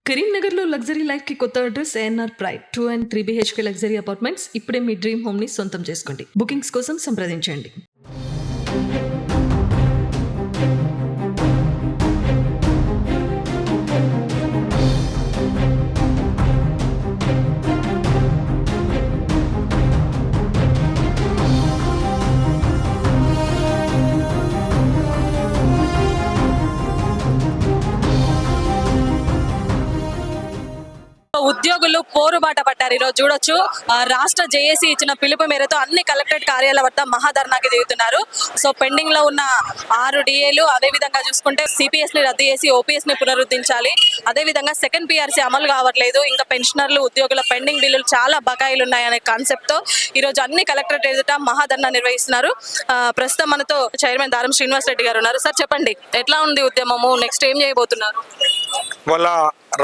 కరీంనగర్లో luxury life కి కొత్త address ANR pride 2 and 3 BHK luxury apartments. ఇప్పుడే మీ డ్రీమ్ హోమ్ ని సొంతం చేసుకోండి. బుకింగ్స్ కోసం సంప్రదించండి. ఉద్యోగులు పోరుబాట పట్టారు. ఈరోజు చూడొచ్చు, రాష్ట్ర జేఏసీ ఇచ్చిన పిలుపు మేరతో అన్ని కలెక్టరేట్ కార్యాలయాల వద్ద మహాధర్నాకి దిగుతున్నారు. సో పెండింగ్ లో ఉన్న 6 డిఏలు, అదే విధంగా చూసుకుంటే సిపిఎస్ ని రద్దు చేసి ఓపీఎస్ ని పునరుద్ధరించాలి. అదే విధంగా సెకండ్ పిఆర్సీ అమలు కావట్లేదు. ఇంకా పెన్షనర్లు, ఉద్యోగుల పెండింగ్ బిల్లులు చాలా బకాయిలు ఉన్నాయనే కాన్సెప్ట్ తో ఈ రోజు అన్ని కలెక్టరేట్ ఎదుట మహాధర్నా నిర్వహిస్తున్నారు. ప్రస్తుతం మనతో చైర్మన్ దారం శ్రీనివాస్ రెడ్డి గారు ఉన్నారు. సార్ చెప్పండి, ఎట్లా ఉంది ఉద్యమము, నెక్స్ట్ ఏం చేయబోతున్నారు? వాళ్ళ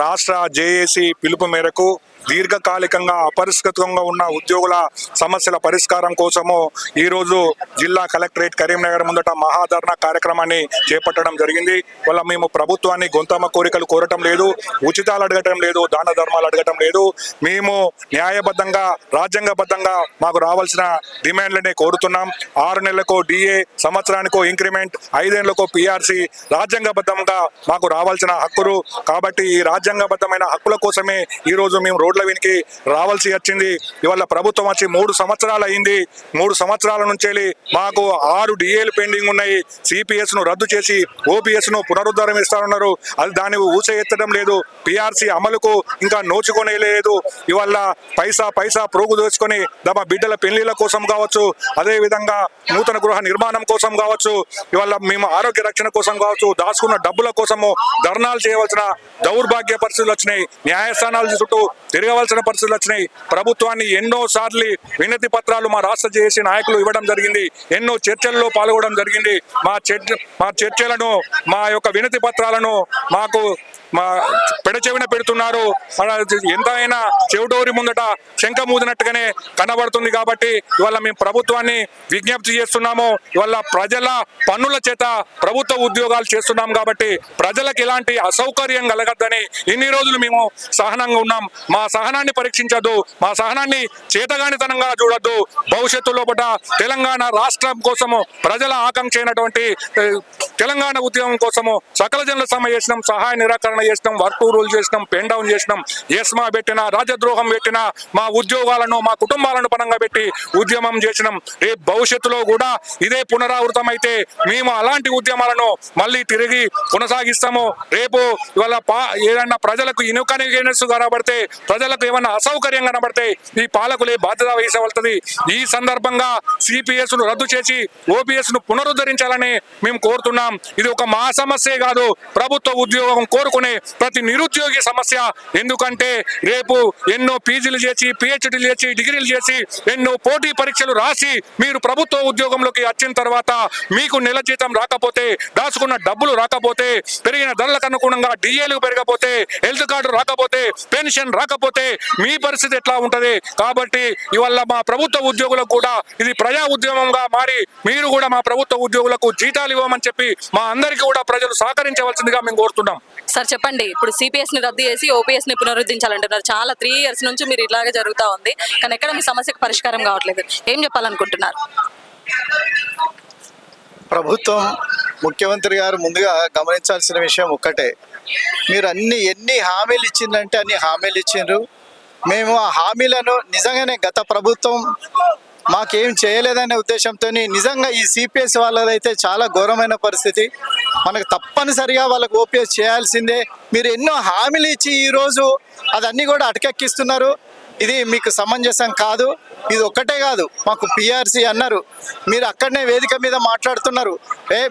రాష్ట్ర జేఏసీ పిలుపు మేరకు దీర్ఘకాలికంగా అపరిష్కృతంగా ఉన్న ఉద్యోగుల సమస్యల పరిష్కారం కోసము ఈరోజు జిల్లా కలెక్టరేట్ కరీంనగర్ ముందట మహాధర్నా కార్యక్రమాన్ని చేపట్టడం జరిగింది. వల్ల మేము ప్రభుత్వాన్ని గొంతమ్మ కోరికలు కోరటం లేదు, ఉచితాలు అడగటం లేదు, దాన ధర్మాలు అడగటం లేదు. మేము న్యాయబద్ధంగా, రాజ్యాంగబద్ధంగా మాకు రావాల్సిన డిమాండ్లనే కోరుతున్నాం. 6 నెలలకో డిఏ, సంవత్సరానికో ఇంక్రిమెంట్, 5 ఏళ్లకో పిఆర్సీ రాజ్యాంగబద్ధంగా మాకు రావాల్సిన హక్కులు. కాబట్టి ఈ రాజ్యాంగబద్ధమైన హక్కుల కోసమే ఈరోజు మేము రోడ్ల వెనికి రావాల్సి వచ్చింది. ఇవాళ ప్రభుత్వం వచ్చి 3 సంవత్సరాలు అయింది. 3 సంవత్సరాల నుంచి మాకు 6 డిఏలు పెండింగ్ ఉన్నాయి. సిపిఎస్ ను రద్దు చేసి ఓపీఎస్ ను పునరుద్ధరణ ఇస్తారన్నారు. అది దాన్ని ఊస ఎత్తడం లేదు. పిఆర్సీ అమలుకు ఇంకా నోచుకొనే లేదు. ఇవాళ పైసా ప్రోగు దోచుకొని తమ బిడ్డల పెళ్లిళ్ల కోసం కావచ్చు, అదే విధంగా నూతన గృహ నిర్మాణం కోసం కావచ్చు, ఇవాళ మేము ఆరోగ్య రక్షణ కోసం కావచ్చు, దాచుకున్న డబ్బుల కోసము ధర్నాలు చేయవలసిన దౌర్భాగ్య పరిస్థితులు వచ్చినాయి. న్యాయస్థానాల చుట్టూ తిరగవలసిన పరిస్థితులు వచ్చినాయి. ప్రభుత్వాన్ని ఎన్నో సార్లు వినతి పత్రాలు మా రాష్ట్ర జేఏసీ నాయకులు ఇవ్వడం జరిగింది. ఎన్నో చర్చల్లో పాల్గొనడం జరిగింది. మా చర్చలను, మా యొక్క వినతి పత్రాలను మాకు పెడచెవిన పెడుతున్నారు. ఎంతైనా చెవిటోరి ముందట శంఖ మూదినట్టుగానే కనబడుతుంది. కాబట్టి ఇవాళ మేము ప్రభుత్వాన్ని విజ్ఞప్తి చేస్తున్నాము. ఇవాళ ప్రజల పన్నుల చేత ప్రభుత్వ ఉద్యోగాలు చేస్తున్నాం. కాబట్టి ప్రజలకు ఎలాంటి అసౌకర్యం కలగద్దని ఇన్ని రోజులు మేము సహనంగా ఉన్నాం. మా సహనాన్ని పరీక్షించద్దు, మా సహనాన్ని చేతగానితనంగా చూడొద్దు. భవిష్యత్తు లోపల తెలంగాణ రాష్ట్రం కోసము, ప్రజల ఆకాంక్ష అయినటువంటి తెలంగాణ ఉద్యమం కోసము సకల జనుల సమ్మె చేసినాం, సహాయ నిరాకరణ చేసినాం, వర్క్ రూల్ చేసినాం, పెన్ డౌన్ చేసినాం, ఎస్మా పెట్టినా, రాజద్రోహం పెట్టినా, మా ఉద్యోగాలను, మా కుటుంబాలను పనంగా పెట్టి ఉద్యమం చేసినాం. రేపు భవిష్యత్తులో కూడా ఇదే పునరావృతం అయితే మేము అలాంటి ఉద్యమాలను మళ్ళీ తిరిగి కొనసాగిస్తాము. రేపు ఇవాళ ఏదన్నా ప్రజలకు ఇన్కన్వీనియన్స్ కనబడితే, ప్రజలకు ఏమన్నా అసౌకర్యం కనబడితే ఈ పాలకులే బాధ్యత వహించవలసింది. ఈ సందర్భంగా సిపిఎస్ ను రద్దు చేసి ఓపీఎస్ ను పునరుద్ధరించాలని మేము కోరుతున్నాం. ఇది ఒక మా సమస్యే కాదు, ప్రభుత్వ ఉద్యోగం కోరుకునే ప్రతి నిరుద్యోగి సమస్య. ఎందుకంటే రేపు ఎన్నో పీజీలు చేసి, పిహెచ్డీలు చేసి, డిగ్రీలు చేసి, ఎన్నో పోటీ పరీక్షలు రాసి మీరు ప్రభుత్వ ఉద్యోగంలోకి వచ్చిన తర్వాత మీకు నెల జీతం రాకపోతే, దాచుకున్న డబ్బులు రాకపోతే, పెరిగిన ధరలకు అనుగుణంగా డిఏలు పెరగకపోతే, హెల్త్ కార్డు రాకపోతే, పెన్షన్ రాకపోతే మీ పరిస్థితి ఎట్లా ఉంటది? కాబట్టి ఇవాళ మా ప్రభుత్వ ఉద్యోగులకు కూడా ఇది ప్రజా ఉద్యమంగా మారి మీరు కూడా మా ప్రభుత్వ ఉద్యోగులకు జీతాలు ఇవ్వమని చెప్పి మా అందరికీ కూడా ప్రజలు సహకరించవలసిందిగా మేము కోరుతున్నాం. సార్ చెప్పండి, ఇప్పుడు సిపిఎస్ ని రద్దు చేసి ఓపీఎస్ ని పునరుద్ధరించాలంటున్నారు. చాలా 3 years నుంచి మీరు ఇలాగే జరుగుతూ ఉంది, కానీ ఎక్కడ మీ సమస్యకు పరిష్కారం కావట్లేదు. ఏం చెప్పాలనుకుంటున్నారు? ప్రభుత్వం, ముఖ్యమంత్రి గారు ముందుగా గమనించాల్సిన విషయం ఒక్కటే, మీరు ఎన్ని హామీలు ఇచ్చిందంటే అన్ని హామీలు ఇచ్చిండ్రు. మేము ఆ హామీలను నిజంగానే గత ప్రభుత్వం మాకేం చేయలేదనే ఉద్దేశంతో నిజంగా ఈ సిపిఎస్ వాళ్ళదైతే చాలా ఘోరమైన పరిస్థితి. మనకు తప్పనిసరిగా వాళ్ళకు ఓపీఎస్ చేయాల్సిందే. మీరు ఎన్నో హామీలు ఇచ్చి ఈరోజు అదన్నీ కూడా అటకెక్కిస్తున్నారు. ఇది మీకు సమంజసం కాదు. ఇది ఒక్కటే కాదు, మాకు పిఆర్సీ అన్నారు, మీరు అక్కడనే వేదిక మీద మాట్లాడుతున్నారు.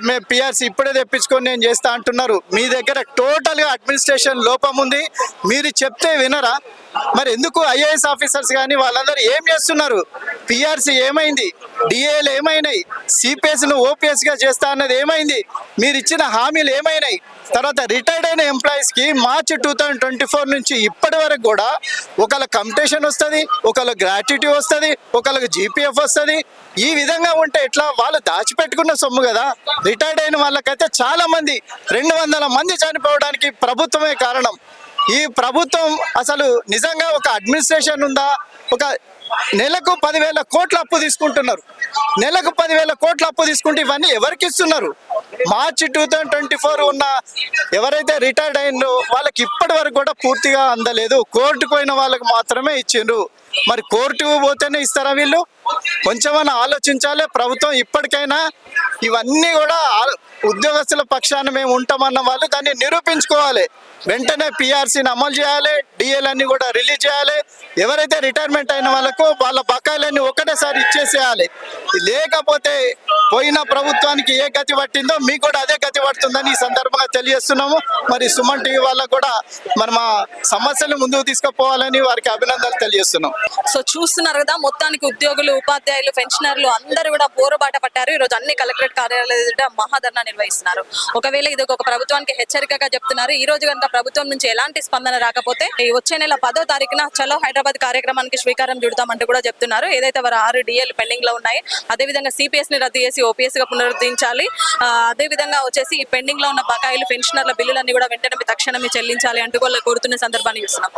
మేము పిఆర్సీ ఇప్పుడే తెప్పించుకొని నేను చేస్తా అంటున్నారు. మీ దగ్గర టోటల్గా అడ్మినిస్ట్రేషన్ లోపం ఉంది. మీరు చెప్తే వినరా? మరి ఎందుకు ఐఏఎస్ ఆఫీసర్స్ కానీ వాళ్ళందరూ ఏం చేస్తున్నారు? పిఆర్సీ ఏమైంది? డిఏలు ఏమైనాయి? సిపిఎస్ను ఓపీఎస్గా చేస్తా అన్నది ఏమైంది? మీరు ఇచ్చిన హామీలు ఏమైనాయి? తర్వాత రిటైర్డ్ అయిన ఎంప్లాయీస్కి మార్చి 2024 నుంచి ఇప్పటి వరకు కూడా ఒకళ్ళ కంపిటీషన్ వస్తుంది, ఒకళ్ళ గ్రాట్యుటీ వస్తుంది, ఒకళ్ళకి జీపీఎఫ్ వస్తుంది. ఈ విధంగా ఉంటే ఎట్లా? వాళ్ళు దాచిపెట్టుకున్న సొమ్ము కదా. రిటైర్డ్ అయిన వాళ్ళకైతే చాలా మంది 200 మంది చనిపోవడానికి ప్రభుత్వమే కారణం. ఈ ప్రభుత్వం అసలు నిజంగా ఒక అడ్మినిస్ట్రేషన్ ఉందా? ఒక నెలకు 10,000 కోట్ల అప్పు తీసుకుంటున్నారు. నెలకు 10,000 కోట్ల అప్పు తీసుకుంటే ఇవన్నీ ఎవరికి ఇస్తున్నారు? మార్చి 2024 ఉన్న ఎవరైతే రిటైర్డ్ అయినో వాళ్ళకి ఇప్పటి వరకు కూడా పూర్తిగా అందలేదు. కోర్టుకు పోయిన వాళ్ళకి మాత్రమే ఇచ్చిండ్రు. మరి కోర్టుకు పోతేనే ఇస్తారా వీళ్ళు? కొంచెమన్నా ఆలోచించాలి ప్రభుత్వం. ఇప్పటికైనా ఇవన్నీ కూడా ఉద్యోగస్తుల పక్షాన మేము ఉంటామన్న వాళ్ళు దాన్ని నిరూపించుకోవాలి. వెంటనే పిఆర్సీని అమలు చేయాలి, డిఏలన్నీ కూడా రిలీజ్ చేయాలి. ఎవరైతే రిటైర్మెంట్ అయిన వాళ్ళకు వాళ్ళ బకాయిలన్నీ ఒకటేసారి ఇచ్చేసేయాలి. లేకపోతే పోయిన ప్రభుత్వానికి ఏ గతి పట్టిందో మీకు కూడా అదే గతి పడుతుందని ఈ సందర్భంగా తెలియజేస్తున్నాము. మరి సుమన్ టీవీ వాళ్ళకు కూడా మరి మా సమస్యలు ముందుకు తీసుకుపోవాలని వారికి అభినందనలు తెలియజేస్తున్నాం. సో చూస్తున్నారు కదా, మొత్తానికి ఉద్యోగులు, ఉపాధ్యాయులు, పెన్షనర్లు అందరూ కూడా పోరుబాట పట్టారు. ఈ రోజు అన్ని కలెక్టరేట్ కార్యాలయాల ఎదుట మహాధర్నా నిర్వహిస్తున్నారు. ఒకవేళ ఇది ఒక ప్రభుత్వానికి హెచ్చరికగా చెప్తున్నారు. ఈ రోజు కనుక ప్రభుత్వం నుంచి ఎలాంటి స్పందన రాకపోతే ఈ వచ్చే నెల 10వ తారీఖున చలో హైదరాబాద్ కార్యక్రమానికి శ్రీకారం చుడతామంటూ కూడా చెప్తున్నారు. ఏదైతే వారు 6 డిఏలు పెండింగ్ లో ఉన్నాయి, అదేవిధంగా సిపిఎస్ ని రద్దు చేసి ఓపీఎస్ గా పునరుద్ధరించాలి, అదేవిధంగా వచ్చేసి ఈ పెండింగ్ లో ఉన్న బకాయిలు, పెన్షనర్ల బిల్లులన్నీ కూడా వెంటనే తక్షణమే చెల్లించాలి అంటూ కూడా కోరుతున్న సందర్భాన్ని చూస్తున్నాం.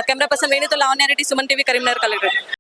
Camera person వేణుతో Lavanya Reddy, Suman TV, Karimnagar collectorate.